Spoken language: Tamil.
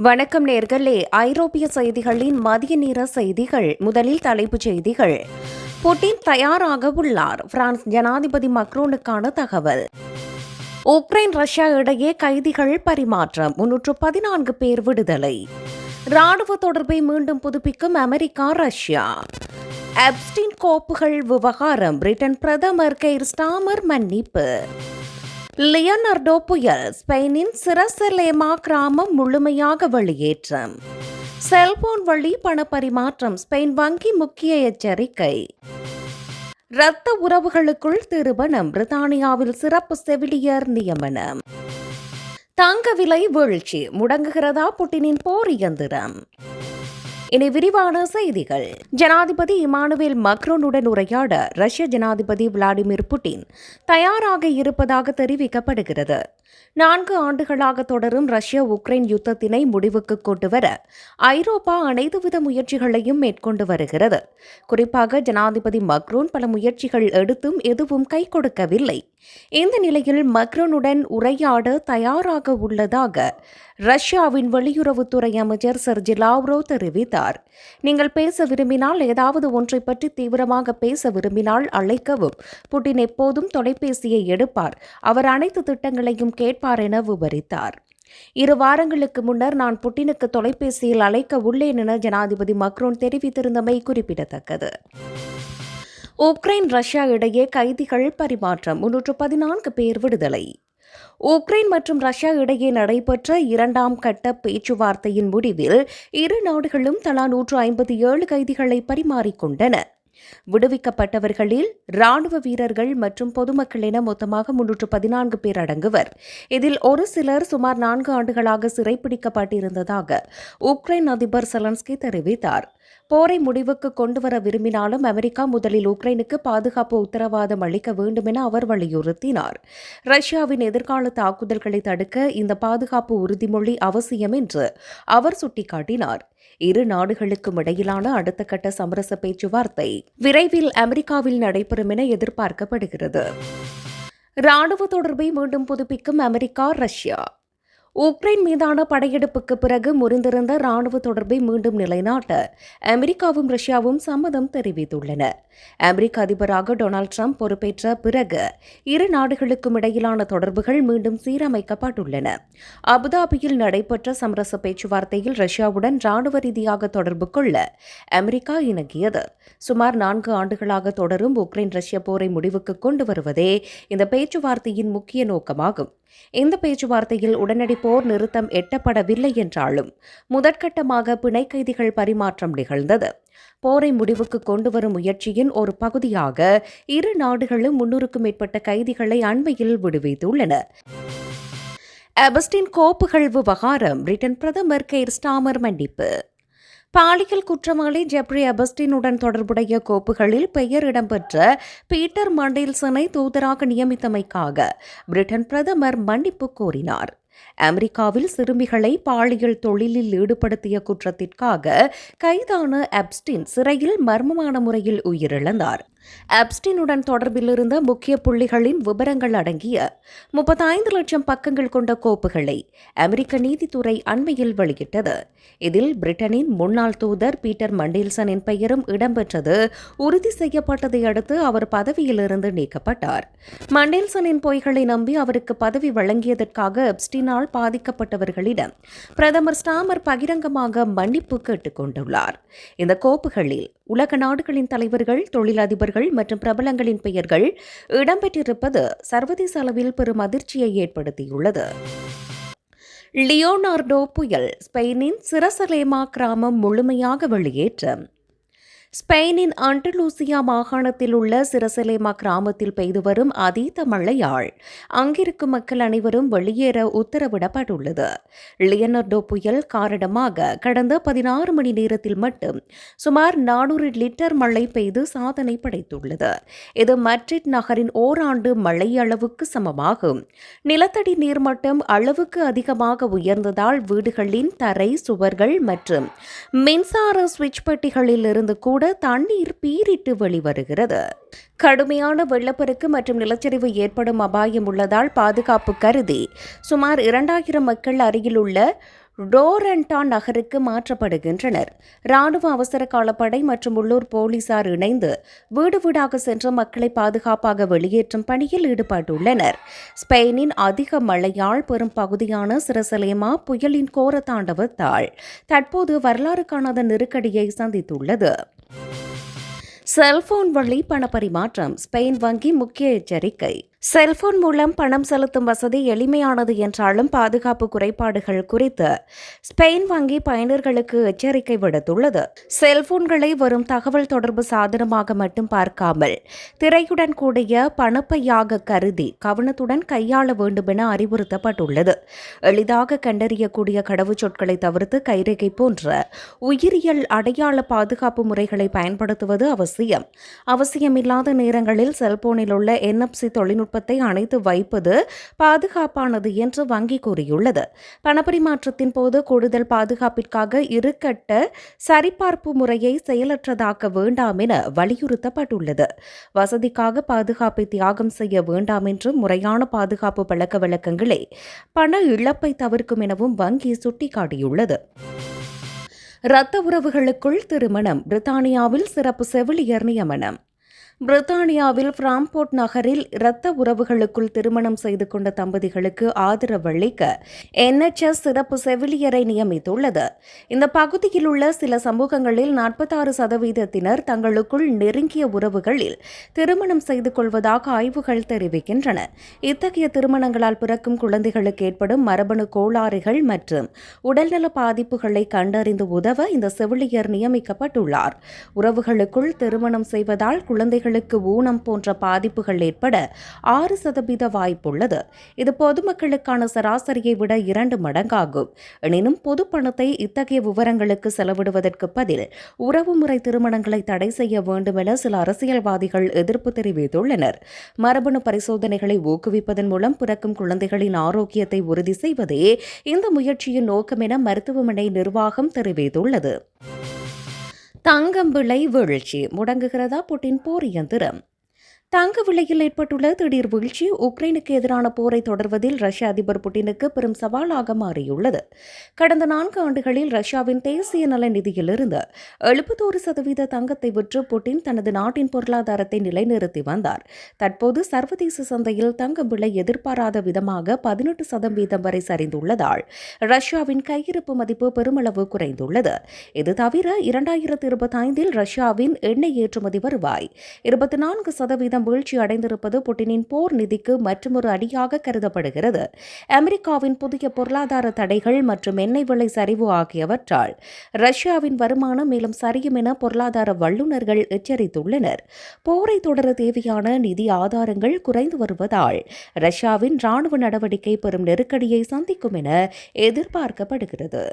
வணக்கம் நேர்களே. ஐரோப்பிய செய்திகளின் மதிய நேர செய்திகள். முதலில் தலைப்புச் செய்திகள். புட்டின் தயாராக உள்ளார். பிரான்ஸ் ஜனாதிபதி மக்ரோனுக்கான தகவல். உக்ரைன் ரஷ்யா இடையே கைதிகள் பரிமாற்றம். 314 பேர் விடுதலை. ராணுவ தொடர்பை மீண்டும் புதுப்பிக்கும் அமெரிக்கா ரஷ்யா. எப்ஸ்டீன் கோப்புகள் விவகாரம். பிரிட்டன் பிரதமர் கெய்ர் ஸ்டாமர் மன்னிப்பு. லியோனார்டோ புயல். ஸ்பெயினின் சிரசலேமா கிராமம் முழுமையாக வெளியேற்றம். செல்போன் வழி பணப்பரிமாற்றம். ஸ்பெயின் வங்கி முக்கிய எச்சரிக்கை. இரத்த உறவுகளுக்குள் திருமணம். பிரித்தானியாவில் சிறப்பு செவிலியர் நியமனம். தங்க விலை வீழ்ச்சி. முடங்குகிறதா புட்டினின் போர் இயந்திரம்? இனி விரிவான செய்திகள். ஜனாதிபதி இமானுவேல் மக்ரோனுடன் உரையாட ரஷ்ய ஜனாதிபதி விளாடிமிர் புட்டின் தயாராக இருப்பதாக தெரிவிக்கப்படுகிறது. 4 ஆண்டுகளாக தொடரும் ரஷ்ய உக்ரைன் யுத்தத்தினை முடிவுக்கு கொண்டுவர ஐரோப்பா அனைத்துவித முயற்சிகளையும் மேற்கொண்டு வருகிறது. குறிப்பாக ஜனாதிபதி மக்ரோன் பல முயற்சிகள் எடுத்தும் எதுவும் கை கொடுக்கவில்லை. இந்த நிலையில் மக்ரோனுடன் உரையாட தயாராக உள்ளதாக ரஷ்யாவின் வெளியுறவுத்துறை அமைச்சர் செர்ஜி லாவ்ரோவ் தெரிவித்தார். நீங்கள் பேச விரும்பினால், ஏதாவது ஒன்றை பற்றி தீவிரமாக பேச விரும்பினால் அழைக்கவும். புட்டின் எப்போதும் தொலைபேசியை எடுப்பார். அவர் அனைத்து திட்டங்களையும் கேட்பார் என விவரித்தார். 2 வாரங்களுக்கு முன்னர் நான் புட்டினுக்கு தொலைபேசியில் அழைக்க உள்ளேன் என ஜனாதிபதி மக்ரோன் தெரிவித்திருந்தமை குறிப்பிடத்தக்கது. உக்ரைன் ரஷ்யா இடையே கைதிகள் பரிமாற்றம். 314 பேர் விடுதலை. உக்ரைன் மற்றும் ரஷ்யா இடையே நடைபெற்ற 2ஆம் கட்ட பேச்சுவார்த்தையின் முடிவில் இரு நாடுகளும் தலா 157 கைதிகளை பரிமாறிக்கொண்டன. விடுவிக்கப்பட்டவர்களில் ராணுவ வீரர்கள் மற்றும் பொதுமக்கள் என மொத்தமாக 314 பேர் அடங்குவர். இதில் ஒரு சிலர் சுமார் 4 ஆண்டுகளாக சிறைப்பிடிக்கப்பட்டிருந்ததாக உக்ரைன் அதிபர் செலன்ஸ்கி தெரிவித்தார். போரை முடிவுக்கு கொண்டுவர விரும்பினாலும் அமெரிக்கா முதலில் உக்ரைனுக்கு பாதுகாப்பு உத்தரவாதம் அளிக்க வேண்டும் என அவர் வலியுறுத்தினார். ரஷ்யாவின் எதிர்கால தாக்குதல்களை தடுக்க இந்த பாதுகாப்பு உறுதிமொழி அவசியம் என்று அவர் சுட்டிக்காட்டினார். இரு நாடுகளுக்கும் இடையிலான அடுத்த கட்ட சமரச பேச்சுவார்த்தை விரைவில் அமெரிக்காவில் நடைபெறும் என எதிர்பார்க்கப்படுகிறது. ராணுவ தொடர்பை மீண்டும் புதுப்பிக்கும் அமெரிக்கா ரஷ்யா. உக்ரைன் மீதான படையெடுப்புக்கு பிறகு முறிந்திருந்த ராணுவ தொடர்பை மீண்டும் நிலைநாட்ட அமெரிக்காவும் ரஷ்யாவும் சம்மதம் தெரிவித்துள்ளன. அமெரிக்க அதிபராக டொனால்ட் ட்ரம்ப் பொறுப்பேற்ற பிறகு இரு நாடுகளுக்கும் இடையிலான தொடர்புகள் மீண்டும் சீரமைக்கப்பட்டுள்ளன. அபுதாபியில் நடைபெற்ற சமரச பேச்சுவார்த்தையில் ரஷ்யாவுடன் ராணுவ ரீதியாக தொடர்பு கொள்ள அமெரிக்கா இணங்கியது. சுமார் 4 ஆண்டுகளாக தொடரும் உக்ரைன் ரஷ்ய போரை முடிவுக்கு கொண்டு வருவதே இந்த பேச்சுவார்த்தையின் முக்கிய நோக்கமாகும். இந்த பேச்சுவார்த்தையில் உடனடி போர் நிறுத்தம் எட்டப்படவில்லை என்றாலும் முதற்கட்டமாக பிணை கைதிகள் பரிமாற்றம் நிகழ்ந்தது. போரை முடிவுக்கு கொண்டுவரும் முயற்சியின் ஒரு பகுதியாக இரு நாடுகளும் 300க்கும் மேற்பட்ட கைதிகளை அண்மையில் விடுவித்துள்ளன. எப்ஸ்டீன் கோப்புகள் விவகாரம். பிரிட்டன் பிரதமர் கெய்ர் ஸ்டாமர் மன்னிப்பு. பாலியல் குற்றவாளி ஜெப்ரி எப்ஸ்டீனுடன் தொடர்புடைய கோப்புகளில் பெயர் இடம்பெற்ற பீட்டர் மண்டேல்சனை தூதராக நியமித்தமைக்காக பிரிட்டன் பிரதமர் மன்னிப்பு கோரினார். அமெரிக்காவில் சிறுமிகளை பாலியல் தொழிலில் ஈடுபடுத்திய குற்றத்திற்காக கைதான எப்ஸ்டீன் சிறையில் மர்மமான முறையில் உயிரிழந்தார். எப்ஸ்டீனுடன் தொடர்பில் இருந்த முக்கிய புள்ளிகளின் விவரங்கள் அடங்கிய 35 லட்சம் பக்கங்கள் கொண்ட கோப்புகளை அமெரிக்க நீதித்துறை அண்மையில் வெளியிட்டது. இதில் பிரிட்டனின் முன்னாள் தூதர் பீட்டர் மண்டேல்சனின் பெயரும் இடம்பெற்றது உறுதி செய்யப்பட்டதை அடுத்து அவர் பதவியிலிருந்து நீக்கப்பட்டார். மண்டேல்சனின் பொய்களை நம்பி அவருக்கு பதவி வழங்கியதற்காக எப்ஸ்டீனால் பாதிக்கப்பட்டவர்களிடம் பிரதமர் ஸ்டாமர் பகிரங்கமாக மன்னிப்பு கேட்டுக் கொண்டுள்ளார். இந்த கோப்புகளில் உலக நாடுகளின் தலைவர்கள், தொழிலதிபர்கள் மற்றும் பிரபலங்களின் பெயர்கள் இடம்பெற்றிருப்பது சர்வதேச அளவில் பெரும் அதிர்ச்சியை ஏற்படுத்தியுள்ளது. லியோனார்டோ புயல். ஸ்பெயினின் சிரசலேமா கிராமம் முழுமையாக வெளியேற்றம். ஸ்பெயினின் அண்டலூசியா மாகாணத்தில் உள்ள சிரசலேமா கிராமத்தில் பெய்து வரும் அதீத மழையால் அங்கிருக்கும் மக்கள் அனைவரும் வெளியேற உத்தரவிடப்பட்டுள்ளது. லியோனார்டோ புயல் காரணமாக கடந்த 16 மணி நேரத்தில் மட்டும் சுமார் 400 லிட்டர் மழை பெய்து சாதனை படைத்துள்ளது. இது மட்ரிட் நகரின் ஓராண்டு மழை அளவுக்கு சமமாகும். நிலத்தடி நீர்மட்டம் அளவுக்கு அதிகமாக உயர்ந்ததால் வீடுகளின் தரை, சுவர்கள் மற்றும் மின்சார சுவிட்ச் பெட்டிகளில் இருந்து கூட தண்ணீர் பீரிட்டு வெளிவருகிறது. கடுமையான வெள்ளப்பெருக்கு மற்றும் நிலச்சரிவு ஏற்படும் அபாயம் உள்ளதால் பாதுகாப்பு கருதி சுமார் 2000 மக்கள் அருகிலுள்ள ரோரண்டா நகருக்கு மாற்றப்படுகின்றனர். ராணுவ அவசர காலப்படை மற்றும் உள்ளூர் போலீசார் இணைந்து வீடு வீடாக சென்று மக்களை பாதுகாப்பாக வெளியேற்றும் பணியில் ஈடுபட்டுள்ளனர். ஸ்பெயினின் அதிக மழையால் பெரும் பகுதியான சிரசலேமா புயலின் கோர தாண்டவத்தால் தற்போது வரலாறு காணாத நெருக்கடியை சந்தித்துள்ளது. செல்போன் வழி பணப்பரிமாற்றம் ஸ்பெயின் வங்கி முக்கிய எச்சரிக்கை. செல்போன் மூலம் பணம் செலுத்தும் வசதி எளிமையானது என்றாலும் பாதுகாப்பு குறைபாடுகள் குறித்து ஸ்பெயின் வங்கி பயனர்களுக்கு எச்சரிக்கை விடுத்துள்ளது. செல்போன்களை வரும் தகவல் தொடர்பு சாதனமாக மட்டும் பார்க்காமல் திரையுடன் கூடிய பணப்பையாக கருதி கவனத்துடன் கையாள வேண்டும் என அறிவுறுத்தப்பட்டுள்ளது. எளிதாக கண்டறியக்கூடிய கடவுச்சொற்களை தவிர்த்து கைரேகை போன்ற உயிரியல் அடையாள பாதுகாப்பு முறைகளை பயன்படுத்துவது அவசியம். அவசியமில்லாத நேரங்களில் செல்போனில் உள்ள NFC தொழில்நுட்பத்தை அணைத்து வைப்பது பாதுகாப்பானது என்று வங்கி கூறியுள்ளது. பணப்பரிமாற்றத்தின் போது கூடுதல் பாதுகாப்பிற்காக இருக்கட்ட சரிபார்ப்பு முறையை செயலற்றதாக்க வேண்டாம் என வலியுறுத்தப்பட்டுள்ளது. வசதிக்காக பாதுகாப்பை தியாகம் செய்ய வேண்டாம் என்று முறையான பாதுகாப்பு பழக்கவழக்கங்களே பண இழப்பை தவிர்க்கும் எனவும் வங்கி சுட்டிக்காட்டியுள்ளது. இரத்த உறவுகளுக்குள் திருமணம் பிரித்தானியாவில் சிறப்பு செவிலியர் நியமனம். பிரித்தானியாவில் பிராம்போர்ட் நகரில் இரத்த உறவுகளுக்குள் திருமணம் செய்து கொண்ட தம்பதிகளுக்கு ஆதரவளிக்க NHS சிறப்பு செவிலியரை நியமித்துள்ளது. இந்த பகுதியில் உள்ள சில சமூகங்களில் 46% தங்களுக்குள் நெருங்கிய உறவுகளில் திருமணம் செய்து கொள்வதாக ஆய்வுகள் தெரிவிக்கின்றன. இத்தகைய திருமணங்களால் பிறக்கும் குழந்தைகளுக்கு ஏற்படும் மரபணு கோளாறுகள் மற்றும் உடல்நல பாதிப்புகளை கண்டறிந்து உதவ இந்த செவிலியர் நியமிக்கப்பட்டுள்ளார். உறவுகளுக்குள் திருமணம் செய்வதால் குழந்தைகள் ஊனம் போன்ற பாதிப்புகள் ஏற்பட 6% வாய்ப்புள்ளது. இது பொதுமக்களுக்கான சராசரியை விட 2 மடங்காகும். எனினும் பொது பணத்தை இத்தகைய விவரங்களுக்கு செலவிடுவதற்கு பதில் உறவுமுறை திருமணங்களை தடை செய்ய வேண்டும் என சில அரசியல்வாதிகள் எதிர்ப்பு தெரிவித்துள்ளனர். மரபணு பரிசோதனைகளை ஊக்குவிப்பதன் மூலம் பிறக்கும் குழந்தைகளின் ஆரோக்கியத்தை உறுதி செய்வதே இந்த முயற்சியின் நோக்கம் என மருத்துவமனை நிர்வாகம் தெரிவித்துள்ளது. தங்கம் விலை வீழ்ச்சி முடங்குகிறதா புட்டின் போர் இயந்திரம்? தங்க விலையில் ஏற்பட்டுள்ள திடீர் வீழ்ச்சி உக்ரைனுக்கு எதிரான போரை தொடர்வதில் ரஷ்ய அதிபர் புட்டினுக்கு பெரும் சவாலாக மாறியுள்ளது. கடந்த 4 ஆண்டுகளில் ரஷ்யாவின் தேசிய நல நிதியிலிருந்து 71% தங்கத்தை விற்று புட்டின் தனது நாட்டின் பொருளாதாரத்தை நிலைநிறுத்தி வந்தார். தற்போது சர்வதேச சந்தையில் தங்கம் விலை எதிர்பாராத விதமாக 18% வரை சரிந்துள்ளதால் ரஷ்யாவின் கையிருப்பு மதிப்பு பெருமளவு குறைந்துள்ளது. இது தவிர 2025 ரஷ்யாவின் எண்ணெய் ஏற்றுமதி வருவாய் 24% வீழ்ச்சி அடைந்திருப்பது புட்டினின் போர் நிதிக்கு மற்றொரு அடியாக கருதப்படுகிறது. அமெரிக்காவின் புதிய பொருளாதார தடைகள் மற்றும் எண்ணெய் விலை சரிவு ஆகியவற்றால் ரஷ்யாவின் வருமானம் மேலும் சரியும் என பொருளாதார வல்லுநர்கள் எச்சரித்துள்ளனர். போரை தொடர தேவையான நிதி ஆதாரங்கள் குறைந்து வருவதால் ரஷ்யாவின் ராணுவ நடவடிக்கை பெரும் நெருக்கடியை சந்திக்கும் என எதிர்பார்க்கப்படுகிறது.